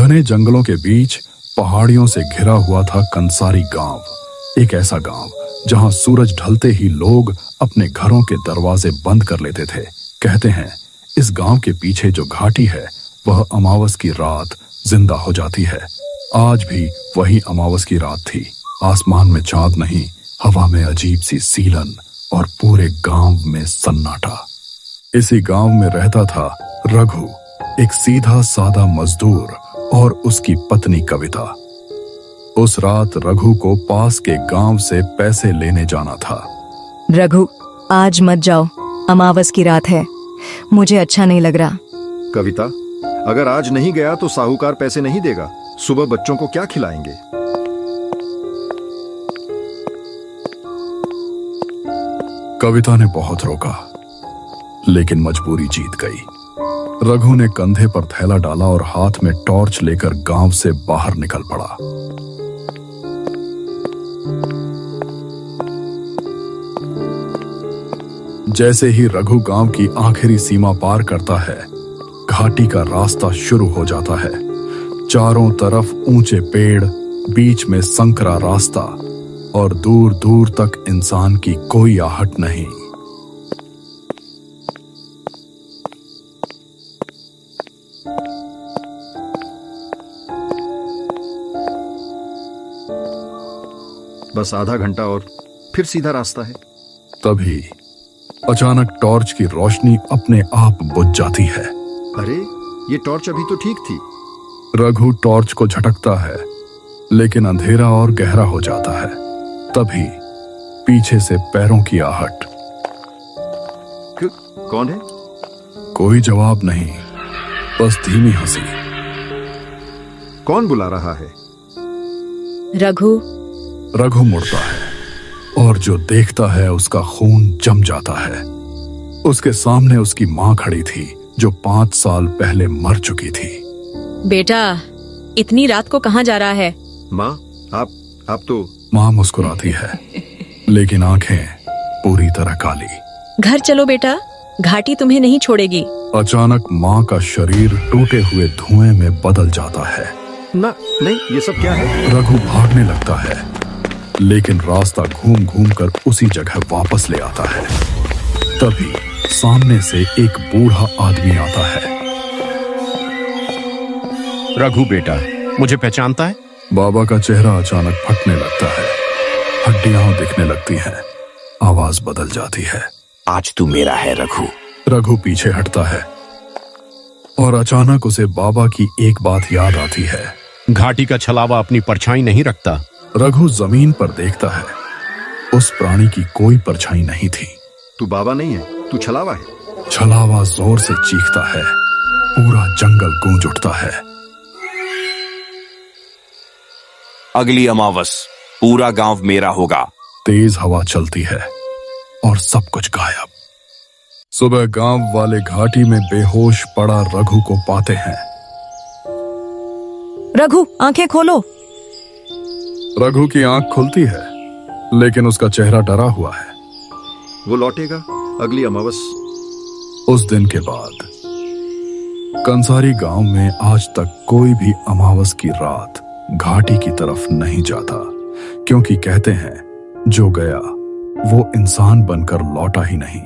घने जंगलों के बीच पहाड़ियों से घिरा हुआ था कंसारी गांव। एक ऐसा गांव जहां सूरज ढलते ही लोग अपने घरों के दरवाजे बंद कर लेते थे। कहते हैं इस गांव के पीछे जो घाटी है वह अमावस की रात जिंदा हो जाती है। आज भी वही अमावस की रात थी। आसमान में चांद नहीं, हवा में अजीब सी सीलन और पूरे गांव में सन्नाटा। इसी गांव में रहता था रघु, एक सीधा सादा मजदूर, और उसकी पत्नी कविता। उस रात रघु को पास के गांव से पैसे लेने जाना था। रघु, आज मत जाओ, अमावस की रात है, मुझे अच्छा नहीं लग रहा। कविता, अगर आज नहीं गया तो साहूकार पैसे नहीं देगा। सुबह बच्चों को क्या खिलाएंगे? कविता ने बहुत रोका, लेकिन मजबूरी जीत गई। रघु ने कंधे पर थैला डाला और हाथ में टॉर्च लेकर गांव से बाहर निकल पड़ा। जैसे ही रघु गांव की आखिरी सीमा पार करता है, घाटी का रास्ता शुरू हो जाता है। चारों तरफ ऊंचे पेड़, बीच में संकरा रास्ता और दूर दूर तक इंसान की कोई आहट नहीं। बस आधा घंटा और फिर सीधा रास्ता है। तभी अचानक टॉर्च की रोशनी अपने आप बुझ जाती है। अरे, ये टॉर्च अभी तो ठीक थी। रघु टॉर्च को झटकता है, लेकिन अंधेरा और गहरा हो जाता है। तभी पीछे से पैरों की आहट। कौन है? कोई जवाब नहीं, बस धीमी हंसी। कौन बुला रहा है? रघु। रघु मुड़ता है और जो देखता है उसका खून जम जाता है। उसके सामने उसकी मां खड़ी थी, जो 5 साल पहले मर चुकी थी। बेटा, इतनी रात को कहाँ जा रहा है? माँ, आप तो। मां मुस्कुराती है, लेकिन आंखें पूरी तरह काली। घर चलो बेटा, घाटी तुम्हें नहीं छोड़ेगी। अचानक मां का शरीर टूटे हुए धुएं में बदल जाता है। ना, नहीं, ये सब क्या है? रघु भागने लगता है, लेकिन रास्ता घूम घूम कर उसी जगह वापस ले आता है। तभी सामने से एक बूढ़ा आदमी आता है। रघु बेटा, मुझे पहचानता है? बाबा का चेहरा अचानक फटने लगता है, हड्डियां दिखने लगती हैं, आवाज बदल जाती है। आज तू मेरा है रघु। रघु पीछे हटता है और अचानक उसे बाबा की एक बात याद आती है। घाटी का छलावा अपनी परछाई नहीं रखता। रघु जमीन पर देखता है, उस प्राणी की कोई परछाई नहीं थी। तू बाबा नहीं है, तू छलावा है। छलावा जोर से चीखता है, पूरा जंगल गूंज उठता है। अगली अमावस पूरा गांव मेरा होगा। तेज हवा चलती है और सब कुछ गायब। सुबह गांव वाले घाटी में बेहोश पड़ा रघु को पाते हैं। रघु, आंखें खोलो। रघु की आंख खुलती है, लेकिन उसका चेहरा डरा हुआ है। वो लौटेगा अगली अमावस। उस दिन के बाद कंसारी गांव में आज तक कोई भी अमावस की रात घाटी की तरफ नहीं जाता, क्योंकि कहते हैं जो गया वो इंसान बनकर लौटा ही नहीं।